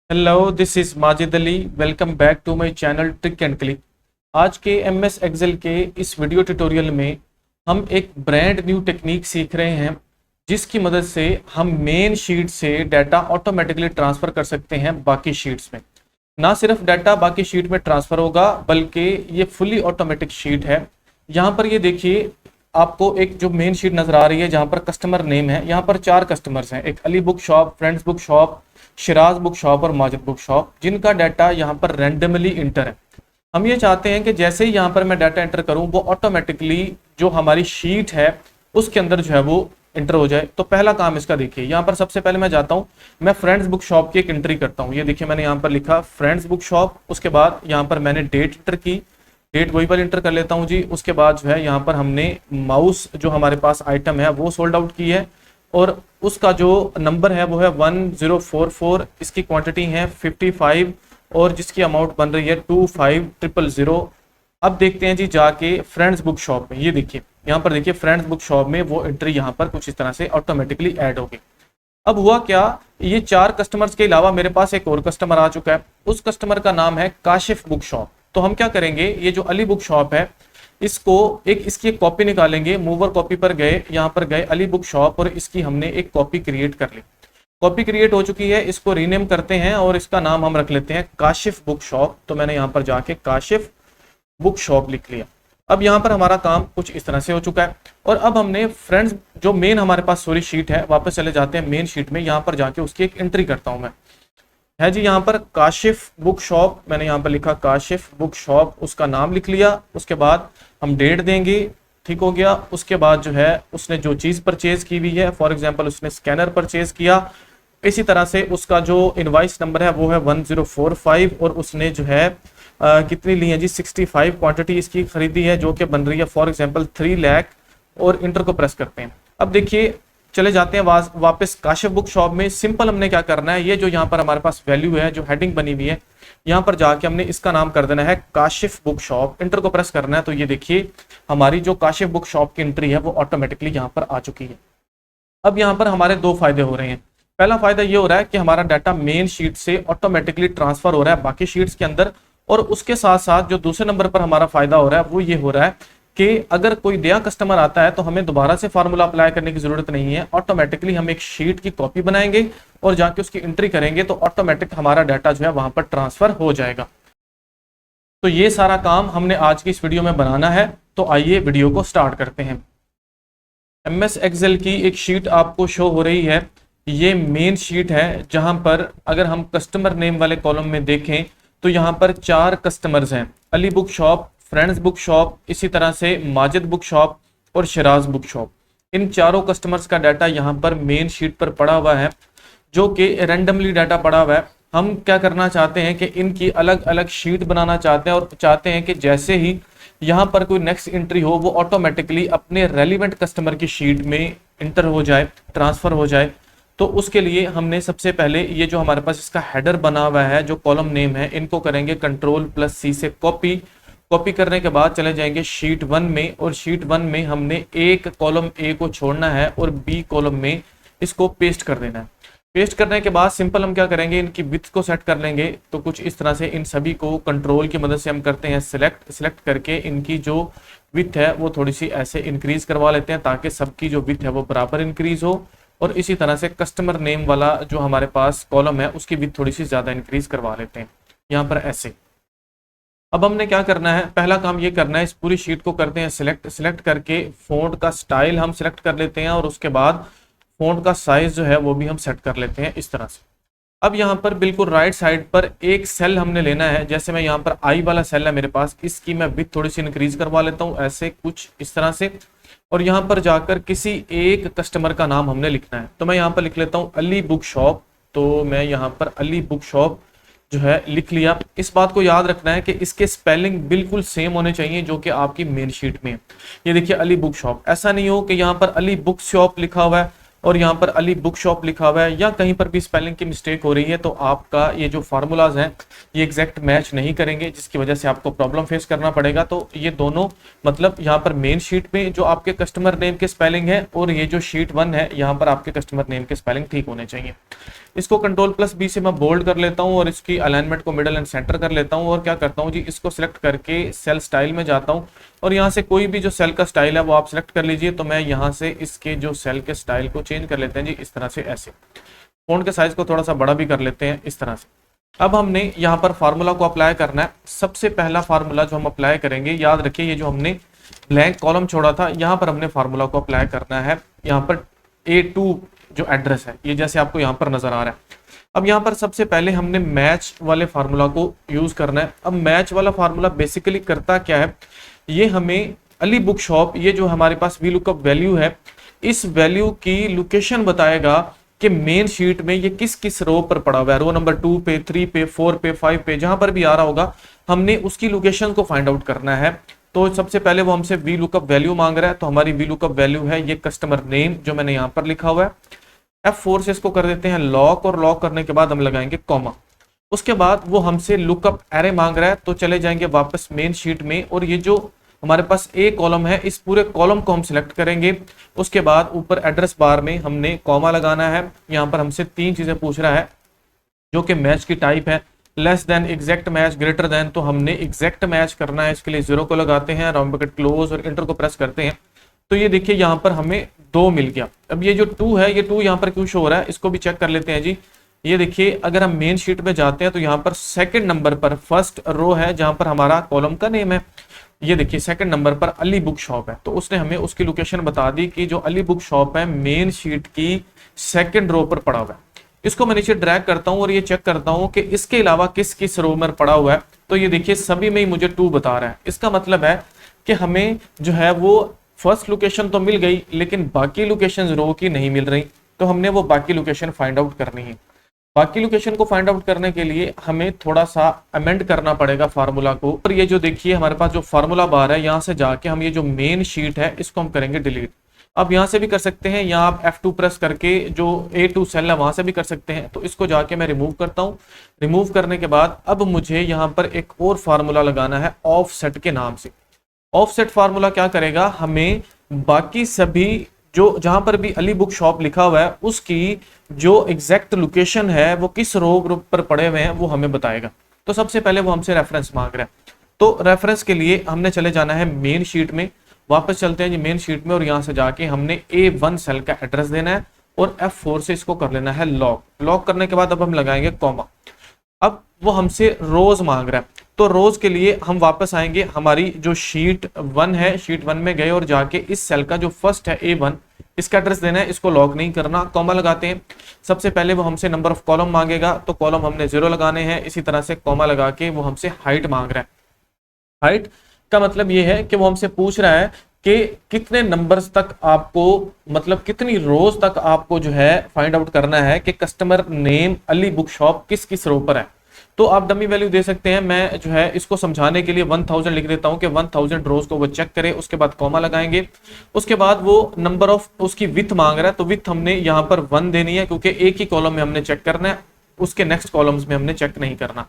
Hello, this is Majid Ali. Welcome back to my channel trick and click. आज के MS Excel के इस video tutorial में हम एक ब्रांड न्यू टेक्निक सीख रहे हैं जिसकी मदद से हम मेन शीट से डाटा ऑटोमेटिकली ट्रांसफ़र कर सकते हैं बाकी शीट्स में। ना सिर्फ डाटा बाकी शीट में ट्रांसफ़र होगा बल्कि ये फुली ऑटोमेटिक शीट है। यहाँ पर ये देखिए, आपको एक जो मेन शीट नज़र आ रही है जहाँ पर कस्टमर नेम है, यहाँ पर 4 कस्टमर्स हैं। एक Ali book shop, friends book shop, Siraj book shop और माजिद बुक शॉप, जिनका डाटा यहाँ पर रैंडमली इंटर है। हम ये चाहते हैं कि जैसे ही यहाँ पर मैं डाटा एंटर करूँ वो ऑटोमेटिकली जो हमारी शीट है उसके अंदर जो है वो इंटर हो जाए। तो पहला काम इसका देखिए, यहाँ पर सबसे पहले मैं जाता हूँ, मैं फ्रेंड्स बुक शॉप की एक एंट्री करता हूँ। ये देखिए, मैंने यहाँ पर लिखा फ्रेंड्स बुक शॉप। उसके बाद यहाँ पर मैंने डेट इंटर की, डेट वही पर इंटर कर लेता हूँ जी। उसके बाद जो है यहाँ पर हमने माउस जो हमारे पास आइटम है वो सोल्ड आउट की है और उसका जो नंबर है वो है 1044। इसकी क्वांटिटी है 55 और जिसकी अमाउंट बन रही है 25000। अब देखते हैं जी जाके फ्रेंड्स बुक शॉप में। ये देखिए, यहाँ पर देखिए फ्रेंड्स बुक शॉप में वो एंट्री यहाँ पर कुछ इस तरह से ऑटोमेटिकली ऐड होगी। अब हुआ क्या, ये 4 कस्टमर्स के अलावा मेरे पास एक और कस्टमर आ चुका है। उस कस्टमर का नाम है काशिफ बुक शॉप। तो हम क्या करेंगे, ये जो अली बुक शॉप है इसको इसकी एक कॉपी निकालेंगे। मूवर कॉपी पर गए, यहाँ पर गए अली बुक शॉप और इसकी हमने एक कॉपी क्रिएट कर ली। कॉपी क्रिएट हो चुकी है, इसको रीनेम करते हैं और इसका नाम हम रख लेते हैं काशिफ बुक शॉप। तो मैंने यहाँ पर जाके काशिफ बुक शॉप लिख लिया। अब यहाँ पर हमारा काम कुछ इस तरह से हो चुका है और अब हमने फ्रेंड्स जो मेन हमारे पास सॉरी शीट है, वापस चले जाते हैं मेन शीट में। यहाँ पर जाके उसकी एक एंट्री करता हूँ मैं, है जी यहाँ पर काशिफ बुक शॉप। मैंने यहाँ पर लिखा काशिफ बुक शॉप, उसका नाम लिख लिया। उसके बाद हम डेट देंगे, ठीक हो गया। उसके बाद जो है उसने जो चीज़ परचेज की हुई है, फॉर एग्जांपल उसने स्कैनर परचेज किया, इसी तरह से उसका जो इनवाइस नंबर है वो है 1045 और उसने जो है कितनी ली है जी 65 क्वांटिटी इसकी खरीदी है जो कि बन रही है फॉर एग्जांपल 3 लाख और इंटर को प्रेस करते हैं। अब देखिए, चले जाते हैं वापस काशिफ बुक शॉप में। सिंपल हमने क्या करना है, ये जो यहाँ पर हमारे पास वैल्यू है जो हेडिंग बनी हुई है, यहाँ पर जाके हमने इसका नाम कर देना है काशिफ बुक शॉप। इंटर को प्रेस करना है तो ये देखिए हमारी जो काशिफ बुक शॉप की एंट्री है वो ऑटोमेटिकली यहाँ पर आ चुकी है। अब यहाँ पर हमारे 2 फायदे हो रहे हैं। पहला फायदा ये हो रहा है कि हमारा डाटा मेन शीट से ऑटोमेटिकली ट्रांसफर हो रहा है बाकी शीट्स के अंदर, और उसके साथ साथ जो दूसरे नंबर पर हमारा फायदा हो रहा है वो ये हो रहा है कि अगर कोई नया कस्टमर आता है तो हमें दोबारा से फार्मूला अप्लाई करने की जरूरत नहीं है। ऑटोमेटिकली हम एक शीट की कॉपी बनाएंगे और जाके उसकी एंट्री करेंगे तो ऑटोमेटिक हमारा डाटा जो है वहां पर ट्रांसफर हो जाएगा। तो ये सारा काम हमने आज की इस वीडियो में बनाना है। तो आइए वीडियो को स्टार्ट करते हैं। एमएस एक्सेल की एक शीट आपको शो हो रही है, ये मेन शीट है जहां पर अगर हम कस्टमर नेम वाले कॉलम में देखें तो यहाँ पर 4 कस्टमर्स हैं, Ali book shop, friends book shop, इसी तरह से माजिद बुक शॉप और शिराज बुक शॉप। इन चारों कस्टमर्स का डाटा यहाँ पर मेन शीट पर पड़ा हुआ है जो कि रैंडमली डाटा पड़ा हुआ है। हम क्या करना चाहते हैं कि इनकी अलग अलग शीट बनाना चाहते हैं और चाहते हैं कि जैसे ही यहाँ पर कोई नेक्स्ट एंट्री हो वो ऑटोमेटिकली अपने रेलिवेंट कस्टमर की शीट में इंटर हो जाए, ट्रांसफर हो जाए। तो उसके लिए हमने सबसे पहले ये जो हमारे पास इसका हेडर बना हुआ है, जो कॉलम नेम है, इनको करेंगे Ctrl+C से कॉपी करने के बाद चले जाएंगे शीट 1 में और शीट 1 में हमने एक कॉलम ए को छोड़ना है और बी कॉलम में इसको पेस्ट कर देना है। पेस्ट करने के बाद सिंपल हम क्या करेंगे, इनकी विड्थ को सेट कर लेंगे। तो कुछ इस तरह से इन सभी को कंट्रोल की मदद से हम करते हैं सिलेक्ट करके इनकी जो विड्थ है वो थोड़ी सी ऐसे इंक्रीज करवा लेते हैं ताकि सबकी जो विड्थ है वो बराबर इंक्रीज हो। और इसी तरह से कस्टमर नेम वाला जो हमारे पास कॉलम है उसकी विड्थ थोड़ी सी ज़्यादा इंक्रीज करवा लेते हैं यहाँ पर ऐसे। अब हमने क्या करना है, पहला काम ये करना है, इस पूरी शीट को करते हैं सिलेक्ट करके फ़ॉन्ट का स्टाइल हम सिलेक्ट कर लेते हैं और उसके बाद फ़ॉन्ट का साइज जो है वो भी हम सेट कर लेते हैं इस तरह से। अब यहाँ पर बिल्कुल राइट साइड पर एक सेल हमने लेना है, जैसे मैं यहाँ पर आई वाला सेल है मेरे पास, इसकी मैं विड्थ थोड़ी सी इंक्रीज करवा लेता हूँ ऐसे कुछ इस तरह से। और यहाँ पर जाकर किसी एक कस्टमर का नाम हमने लिखना है। तो मैं यहाँ पर लिख लेता हूँ अली बुक शॉप। तो मैं यहाँ पर अली बुक शॉप जो है लिख लिया। इस बात को याद रखना है कि इसके स्पेलिंग बिल्कुल सेम होने चाहिए जो कि आपकी मेन शीट में है। ये देखिए अली बुक शॉप, ऐसा नहीं हो कि यहाँ पर अली बुक शॉप लिखा हुआ है और यहाँ पर अली बुक शॉप लिखा हुआ है या कहीं पर भी स्पेलिंग की मिस्टेक हो रही है तो आपका ये जो फार्मूलाज हैं ये एग्जैक्ट मैच नहीं करेंगे, जिसकी वजह से आपको प्रॉब्लम फेस करना पड़ेगा। तो ये दोनों मतलब यहाँ पर मेन शीट में जो आपके कस्टमर नेम के स्पेलिंग है और ये जो शीट 1 है यहाँ पर आपके कस्टमर नेम के स्पेलिंग ठीक होने चाहिए। इसको Ctrl+B से मैं बोल्ड कर लेता हूँ और इसकी अलाइनमेंट को मिडल एंड सेंटर कर लेता हूँ और क्या करता हूँ जी, इसको सिलेक्ट करके सेल स्टाइल में जाता हूँ और यहाँ से कोई भी जो सेल का स्टाइल है वो आप सिलेक्ट कर लीजिए। तो मैं यहाँ से इसके जो सेल के स्टाइल को चेंज कर लेते हैं जी, इस तरह से। ऐसे फ़ॉन्ट के साइज को थोड़ा सा बड़ा भी कर लेते हैं इस तरह से। अब हमने यहाँ पर फार्मूला को अप्लाई करना है। सबसे पहला फार्मूला जो हम अप्लाई करेंगे, याद रखिए ये जो हमने ब्लैंक कॉलम छोड़ा था यहाँ पर हमने फार्मूला को अप्लाई करना है। यहाँ पर A2 जो एड्रेस है ये जैसे आपको यहाँ पर नजर आ रहा है। अब यहाँ पर सबसे पहले हमने मैच वाले फार्मूला को यूज करना है। अब मैच वाला फार्मूला बेसिकली करता क्या है, ये हमें अली बुक शॉप, ये जो हमारे पास वी लुकअप वैल्यू है, इस वैल्यू की लोकेशन बताएगा कि मेन शीट में ये किस किस रो पर पड़ा हुआ है। रो नंबर 2 पे, 3 पे, 4 पे, 5 पे, जहां पर भी आ रहा होगा हमने उसकी लोकेशन को फाइंड आउट करना है। तो सबसे पहले वो हमसे वी लुकअप वैल्यू मांग रहा है, तो हमारी वी लुकअप वैल्यू है ये कस्टमर नेम जो मैंने यहाँ पर लिखा हुआ है। F4 से इसको कर देते हैं लॉक और लॉक करने के बाद हम लगाएंगे कॉमा। उसके बाद वो हमसे लुकअप एरे मांग रहा है, तो चले जाएंगे वापस मेन शीट में और ये जो हमारे पास ए कॉलम है इस पूरे कॉलम को हम सिलेक्ट करेंगे। उसके बाद ऊपर एड्रेस बार में हमने कॉमा लगाना है। यहाँ पर हमसे 3 चीजें पूछ रहा है जो कि मैच की टाइप है, less than, exact match, greater than. तो हमने एग्जैक्ट मैच करना है, इसके लिए 0 को लगाते हैं, राउंड ब्रैकेट क्लोज और इंटर को प्रेस करते हैं। तो ये देखिए यहाँ पर हमें 2 मिल गया। अब ये जो 2 है ये 2 यहाँ पर क्यों शो हो रहा है इसको भी चेक कर लेते हैं जी। ये देखिए अगर हम मेन शीट में जाते हैं तो यहाँ पर सेकंड नंबर पर फर्स्ट रो है जहां पर हमारा कॉलम का नेम है। ये देखिए सेकंड नंबर पर अली बुक शॉप है, तो उसने हमें उसकी लोकेशन बता दी कि जो अली बुक शॉप है मेन शीट की सेकंड रो पर पड़ा हुआ है। इसको मैं नीचे ड्रैग करता हूं और ये चेक करता हूं कि इसके अलावा किस किस रो में पड़ा हुआ है। तो ये देखिए सभी में ही मुझे 2 बता रहा है। इसका मतलब है कि हमें जो है वो फर्स्ट लोकेशन तो मिल गई लेकिन बाकी लोकेशन रो की नहीं मिल रही, तो हमने वो बाकी लोकेशन फाइंड आउट करनी है। बाकी लोकेशन को फाइंड आउट करने के लिए हमें थोड़ा सा अमेंड करना पड़ेगा फार्मूला को। और ये जो देखिए हमारे पास जो फार्मूला बार है यहाँ से जाके हम ये जो मेन शीट है इसको हम करेंगे डिलीट। अब यहाँ से भी कर सकते हैं या आप F2 प्रेस करके जो A2 सेल है वहां से भी कर सकते हैं। तो इसको जाके मैं रिमूव करता हूँ। रिमूव करने के बाद अब मुझे यहाँ पर एक और फार्मूला लगाना है ऑफसेट के नाम से। ऑफसेट फार्मूला क्या करेगा, हमें बाकी सभी जो जहां पर भी अली बुक शॉप लिखा हुआ है उसकी जो एग्जैक्ट लोकेशन है वो किस रो ग्रुप पर पड़े हुए हैं वो हमें बताएगा। तो सबसे पहले वो हमसे रेफरेंस मांग रहा है, तो रेफरेंस के लिए हमने चले जाना है मेन शीट में। वापस चलते हैं जी मेन शीट में और यहां से जाके हमने A1 सेल का एड्रेस देना है और F4 से इसको कर लेना है लॉक। लॉक करने के बाद अब हम लगाएंगे कॉमा। अब वो हमसे रोज मांग रहा है, तो रोज के लिए हम वापस आएंगे हमारी जो शीट 1 है, शीट 1 में गए और जाके इस सेल का जो फर्स्ट है A1 इसका एड्रेस देना है। इसको लॉक नहीं करना, कॉमा लगाते हैं। सबसे पहले वो हमसे नंबर ऑफ कॉलम मांगेगा, तो कॉलम हमने 0 लगाने हैं। इसी तरह से कॉमा लगा के वो हमसे हाइट मांग रहा है। हाइट का मतलब ये है कि वो हमसे पूछ रहा है कि कितने नंबर्स तक आपको, मतलब कितनी रोज तक आपको जो है फाइंड आउट करना है कि customer name Ali book shop किस किस रो पर है। तो आप डमी वैल्यू दे सकते हैं। मैं जो है इसको समझाने के लिए 1000 लिख देता हूं कि 1000 रोज को वो चेक करे। उसके बाद कॉमा लगाएंगे। उसके बाद वो नंबर ऑफ उसकी विथ मांग रहा है, तो विथ हमने यहाँ पर 1 देनी है क्योंकि एक ही कॉलम में हमने चेक करना है, उसके नेक्स्ट कॉलम्स में हमने चेक नहीं करना।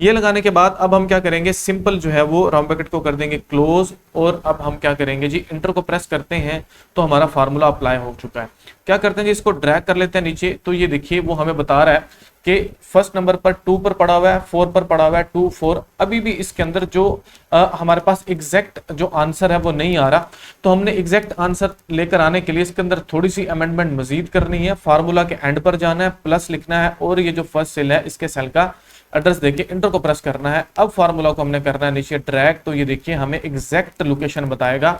ये लगाने के बाद अब हम क्या करेंगे, सिंपल जो है वो राउंड ब्रैकेट को कर देंगे क्लोज और अब हम क्या करेंगे जी इंटर को प्रेस करते हैं तो हमारा फार्मूला अप्लाई हो चुका है। क्या करते हैं जी इसको ड्रैग कर लेते हैं नीचे। तो ये देखिए वो हमें बता रहा है कि फर्स्ट नंबर पर 2 पर पड़ा हुआ है, 4 पर पड़ा हुआ है, 2 4। अभी भी इसके अंदर जो हमारे पास एग्जैक्ट जो आंसर है वो नहीं आ रहा, तो हमने एग्जैक्ट आंसर लेकर आने के लिए इसके अंदर थोड़ी सी अमेंडमेंट मजीद करनी है। फार्मूला के एंड पर जाना है, प्लस लिखना है और ये जो फर्स्ट सेल है इसके सेल का एड्रेस देके इंटर को प्रेस करना है। अब फार्मूला को हमने करना है नीचे ड्रैग। तो ये देखिए हमें एग्जैक्ट लोकेशन बताएगा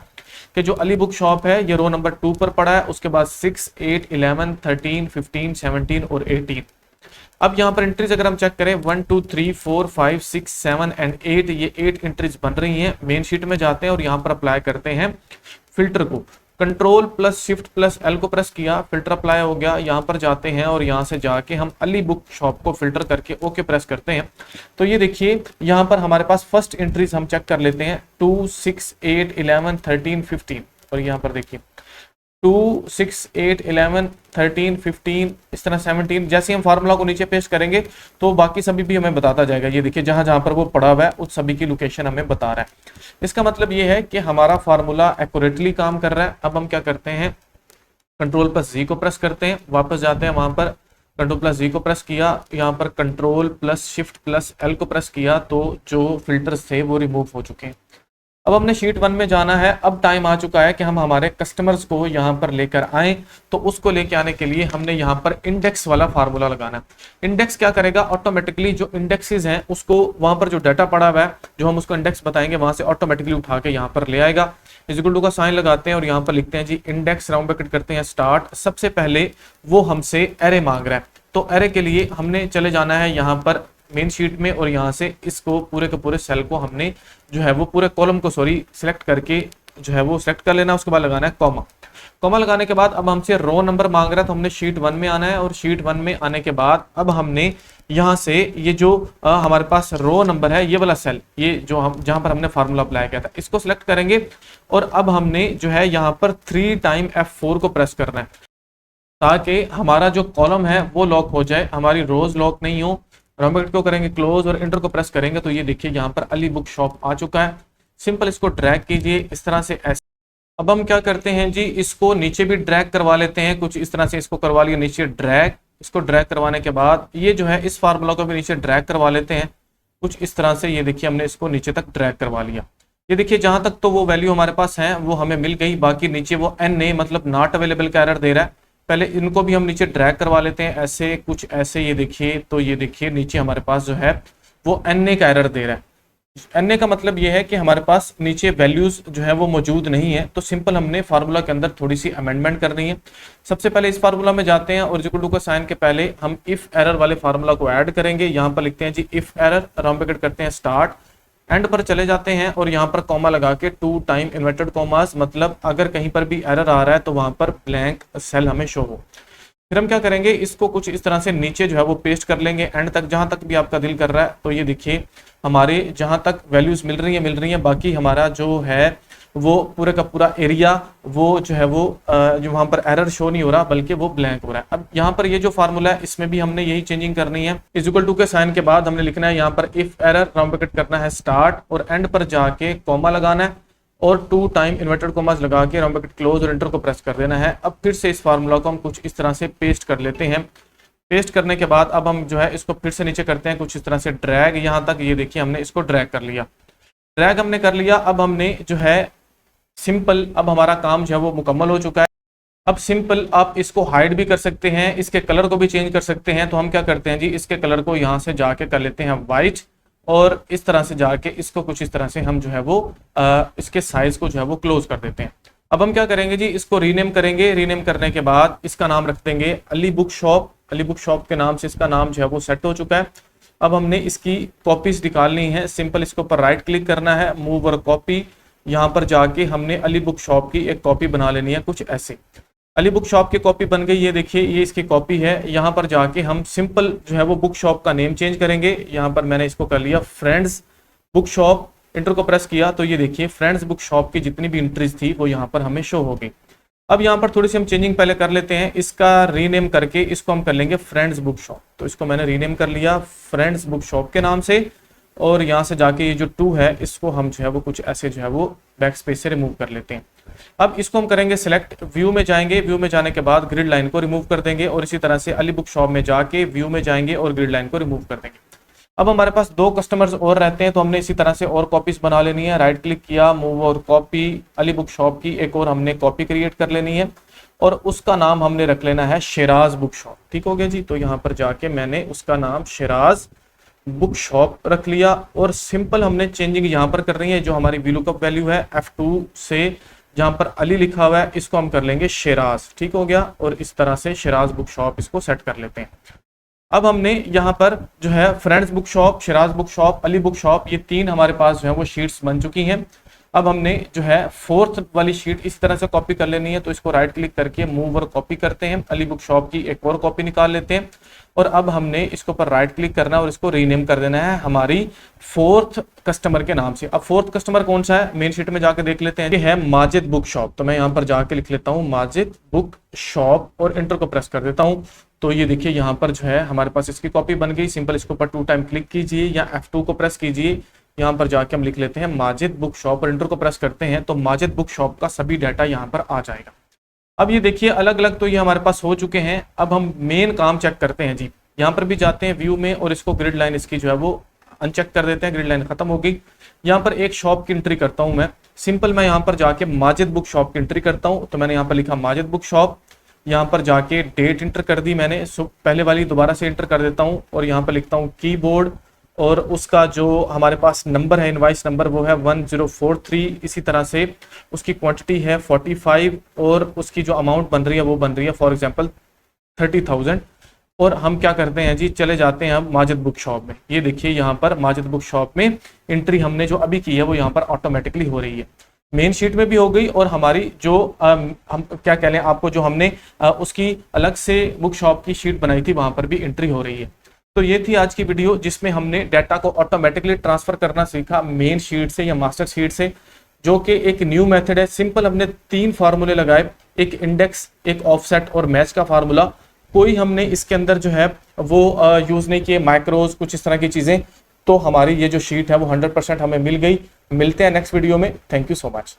कि जो अली बुक शॉप है ये रो नंबर 2 पर पड़ा है, उसके बाद 6 8 11 13 15 17 और 18। अब यहाँ पर एंट्रीज अगर हम चेक करें 1 2 3 4 5 6 7 एंड 8, ये 8 एंट्रीज बन रही हैं। मेन शीट में जाते हैं और यहाँ पर अप्लाई करते हैं फिल्टर को। Control plus shift plus L को प्रेस किया, फिल्टर अप्लाई हो गया। यहाँ पर जाते हैं और यहाँ से जाके हम अली बुक शॉप को फिल्टर करके ओके प्रेस करते हैं। तो ये देखिए यहाँ पर हमारे पास फर्स्ट एंट्रीज हम चेक कर लेते हैं 2 6 8 11 13 15 और यहाँ पर देखिए 2, 6, 8, 11, 13, 15, इस तरह 17, जैसे हम फार्मूला को नीचे पेस्ट करेंगे तो बाकी सभी भी हमें बताता जाएगा। ये देखिए जहां जहां पर वो पड़ा हुआ है उस सभी की लोकेशन हमें बता रहा है। इसका मतलब ये है कि हमारा फार्मूला एक्यूरेटली काम कर रहा है। अब हम क्या करते हैं, कंट्रोल प्लस जी को प्रेस करते हैं, वापस जाते हैं वहां पर, कंट्रोल प्लस जी को प्रेस किया, यहाँ पर control plus shift plus L को प्रेस किया तो जो फिल्टर्स थे वो रिमूव हो चुके हैं। अब हमने शीट 1 में जाना है। अब टाइम आ चुका है कि हम हमारे कस्टमर्स को यहाँ पर लेकर आए। तो उसको लेके आने के लिए हमने यहाँ पर इंडेक्स वाला फार्मूला लगाना है। इंडेक्स क्या करेगा, ऑटोमेटिकली जो इंडेक्सेस हैं उसको वहां पर जो डाटा पड़ा हुआ है जो हम उसको इंडेक्स बताएंगे वहां से ऑटोमेटिकली उठा के यहाँ पर ले आएगा। इक्वल टू का साइन लगाते हैं और यहाँ पर लिखते हैं जी इंडेक्स, राउंड ब्रैकेट करते हैं स्टार्ट। सबसे पहले वो हमसे एरे मांग रहा है, तो एरे के लिए हमने चले जाना है यहाँ पर मेन शीट में और यहाँ से इसको पूरे के पूरे सेल को हमने जो है वो पूरे कॉलम को सिलेक्ट करके जो है वो सिलेक्ट कर लेना। उसके बाद लगाना है कॉमा। कॉमा लगाने के बाद अब हमसे रो नंबर मांग रहा है तो हमने शीट 1 में आना है और शीट 1 में आने के बाद अब हमने यहाँ से ये जो हमारे पास रो नंबर है ये वाला सेल, ये जो हम जहां पर हमने फार्मूला अप्लाई किया था इसको सिलेक्ट करेंगे और अब हमने जो है यहाँ पर 3 टाइम F4 को प्रेस करना है ताकि हमारा जो कॉलम है वो लॉक हो जाए, हमारी रोज लॉक नहीं हो। राउंड ब्रैकेट को करेंगे क्लोज और इंटर को प्रेस करेंगे तो ये देखिए यहाँ पर अली बुक शॉप आ चुका है। सिंपल इसको ड्रैग कीजिए इस तरह से ऐसे। अब हम क्या करते हैं जी, इसको नीचे भी ड्रैग करवा लेते हैं, कुछ इस तरह से इसको करवा लिया नीचे ड्रैग। इसको ड्रैग करवाने के बाद ये जो है इस फार्मूला को भी नीचे ड्रैग करवा लेते हैं कुछ इस तरह से। ये देखिए हमने इसको नीचे तक ड्रैग करवा लिया। ये देखिए जहां तक तो वो वैल्यू हमारे पास है वो हमें मिल गई, बाकी नीचे वो NA मतलब नॉट अवेलेबल का एरर दे रहा है। पहले इनको भी हम नीचे ड्रैग करवा लेते हैं ऐसे कुछ ऐसे। ये देखिए तो ये देखिए नीचे हमारे पास जो है वो NA का एरर दे रहा है। NA का मतलब ये है कि हमारे पास नीचे वैल्यूज जो है वो मौजूद नहीं है। तो सिंपल हमने फार्मूला के अंदर थोड़ी सी अमेंडमेंट करनी है। सबसे पहले इस फार्मूला में जाते हैं और इक्वल टू का साइन के पहले हम इफ एरर वाले फार्मूला को ऐड करेंगे। यहाँ पर लिखते हैं जी इफ एरर, राउंड ब्रैकेट करते हैं स्टार्ट, एंड पर चले जाते हैं और यहाँ पर कॉमा लगा के 2 टाइम इन्वर्टेड कॉमास, मतलब अगर कहीं पर भी एरर आ रहा है तो वहां पर ब्लैंक सेल हमें शो हो। फिर हम क्या करेंगे, इसको कुछ इस तरह से नीचे जो है वो पेस्ट कर लेंगे एंड तक, जहां तक भी आपका दिल कर रहा है। तो ये देखिए हमारे जहां तक वैल्यूज मिल रही है, बाकी हमारा जो है वो पूरे का पूरा एरिया वो जो है वो जो वहां पर एरर शो नहीं हो रहा बल्कि वो ब्लैंक हो रहा है। अब यहाँ पर ये जो फार्मूला है इसमें भी हमने यही चेंजिंग करनी है। इज इक्वल टू के साइन के बाद हमने लिखना है यहाँ पर इफ एरर, राउंड ब्रैकेट करना है स्टार्ट और एंड पर जाके कॉमा लगाना है और 2 टाइम इन्वर्टेड कॉमास लगा के राउंड ब्रैकेट क्लोज और एंटर को प्रेस कर देना है। अब फिर से इस फार्मूला को हम कुछ इस तरह से पेस्ट कर लेते हैं। पेस्ट करने के बाद अब हम जो है इसको फिर से नीचे करते हैं कुछ इस तरह से ड्रैग, यहाँ तक ये देखिए हमने इसको ड्रैग कर लिया। ड्रैग हमने कर लिया। अब हमने जो है सिंपल, अब हमारा काम जो है वो मुकम्मल हो चुका है। अब सिंपल आप इसको हाइड भी कर सकते हैं, इसके कलर को भी चेंज कर सकते हैं। तो हम क्या करते हैं जी, इसके कलर को यहाँ से जाके कर लेते हैं वाइट और इस तरह से जाके इसको कुछ इस तरह से हम जो है वो इसके साइज को जो है वो क्लोज कर देते हैं। अब हम क्या करेंगे जी, इसको रीनेम करेंगे। रीनेम करने के बाद इसका नाम रख देंगे Ali book shop. Ali book shop के नाम से इसका नाम जो है वो सेट हो चुका है। अब हमने इसकी कॉपीज निकालनी है। सिंपल इसके ऊपर राइट क्लिक करना है, मूव और कॉपी। यहाँ पर जाके हमने अली बुक शॉप की एक कॉपी बना लेनी है कुछ ऐसे। अली बुक शॉप की कॉपी बन गई, ये देखिए ये इसकी कॉपी है। यहाँ पर जाके हम सिंपल जो है वो बुक शॉप का नेम चेंज करेंगे। यहाँ पर मैंने इसको कर लिया फ्रेंड्स बुक शॉप, इंटर को प्रेस किया तो ये देखिए फ्रेंड्स बुक शॉप की जितनी भी एंट्रीज थी वो यहाँ पर हमें शो हो गई। अब यहाँ पर थोड़ी सी हम चेंजिंग पहले कर लेते हैं, इसका रीनेम करके इसको हम कर लेंगे फ्रेंड्स बुक शॉप। तो इसको मैंने रीनेम कर लिया फ्रेंड्स बुक शॉप के नाम से और यहाँ से जाके ये जो 2 है इसको हम जो है वो कुछ ऐसे जो है वो बैक स्पेस से रिमूव कर लेते हैं। अब इसको हम करेंगे सिलेक्ट, व्यू में जाएंगे, व्यू में जाने के बाद ग्रिड लाइन को रिमूव कर देंगे और इसी तरह से अली बुक शॉप में जाके व्यू में जाएंगे और ग्रिड लाइन को रिमूव कर देंगे। अब हमारे पास 2 कस्टमर्स और रहते हैं तो हमने इसी तरह से और कॉपीज बना लेनी है। राइट क्लिक किया, मूव और कॉपी, अली बुक शॉप की एक और हमने कॉपी क्रिएट कर लेनी है और उसका नाम हमने रख लेना है शिराज बुक शॉप। ठीक हो गया जी। तो यहाँ पर जाके मैंने उसका नाम शिराज बुक शॉप रख लिया और सिंपल हमने चेंजिंग यहाँ पर कर रही है। जो हमारी VLOOKUP वैल्यू है F2 से जहां पर अली लिखा हुआ है इसको हम कर लेंगे शिराज। ठीक हो गया। और इस तरह से शिराज बुक शॉप इसको सेट कर लेते हैं। अब हमने यहाँ पर जो है friends book shop, Siraj book shop, Ali book shop, ये 3 हमारे पास जो है वो शीट्स बन चुकी हैं। अब हमने जो है 4th वाली शीट इस तरह से कॉपी कर लेनी है। तो इसको राइट क्लिक करके मूव और कॉपी करते हैं, अली बुक शॉप की एक और कॉपी निकाल लेते हैं। और अब हमने इसके ऊपर राइट क्लिक करना है और इसको रीनेम कर देना है हमारी 4th कस्टमर के नाम से। अब 4th कस्टमर कौन सा है, मेन शीट में जाके देख लेते हैं। ये है माजिद बुक शॉप। तो मैं यहाँ पर जाके लिख लेता हूँ माजिद बुक शॉप और एंटर को प्रेस कर देता हूँ। तो ये देखिए यहाँ पर जो है हमारे पास इसकी कॉपी बन गई। सिंपल इसके ऊपर 2 टाइम क्लिक कीजिए या F2 को प्रेस कीजिए। यहाँ पर जाके हम लिख लेते हैं माजिद बुक शॉप और एंटर को प्रेस करते हैं तो माजिद बुक शॉप का सभी डाटा यहाँ पर आ जाएगा। अब ये देखिए अलग अलग तो ये हमारे पास हो चुके हैं। अब हम मेन काम चेक करते हैं जी। यहाँ पर भी जाते हैं व्यू में और इसको ग्रिड लाइन इसकी जो है वो अनचेक कर देते हैं। ग्रिड लाइन खत्म हो गई। यहाँ पर एक शॉप की एंट्री करता हूँ मैं। सिंपल मैं यहाँ पर जाके माजिद बुक शॉप की एंट्री करता हूँ। तो मैंने यहाँ पर लिखा माजिद बुक शॉप। यहाँ पर जाके डेट इंटर कर दी मैंने। पहले वाली दोबारा से इंटर कर देता हूँ और यहाँ पर लिखता हूँ कीबोर्ड और उसका जो हमारे पास नंबर है इनवाइस नंबर वो है 1043। इसी तरह से उसकी क्वांटिटी है 45 और उसकी जो अमाउंट बन रही है वो बन रही है फॉर एग्जांपल 30,000। और हम क्या करते हैं जी, चले जाते हैं हम माजिद बुक शॉप में। ये देखिए यहाँ पर माजिद बुक शॉप में एंट्री हमने जो अभी की है वो यहाँ पर ऑटोमेटिकली हो रही है। मेन शीट में भी हो गई और हमारी जो हम क्या कह लें आपको जो हमने उसकी अलग से बुक शॉप की शीट बनाई थी वहां पर भी एंट्री हो रही है। तो ये थी आज की वीडियो जिसमें हमने डाटा को ऑटोमेटिकली ट्रांसफर करना सीखा मेन शीट से या मास्टर शीट से, जो कि एक न्यू मेथड है। सिंपल हमने 3 फार्मूले लगाए, एक इंडेक्स, एक ऑफसेट और मैच का फार्मूला। कोई हमने इसके अंदर जो है वो यूज नहीं किए, माइक्रोज कुछ इस तरह की चीजें। तो हमारी ये जो शीट है वो 100% हमें मिल गई। मिलते हैं नेक्स्ट वीडियो में। Thank you so much.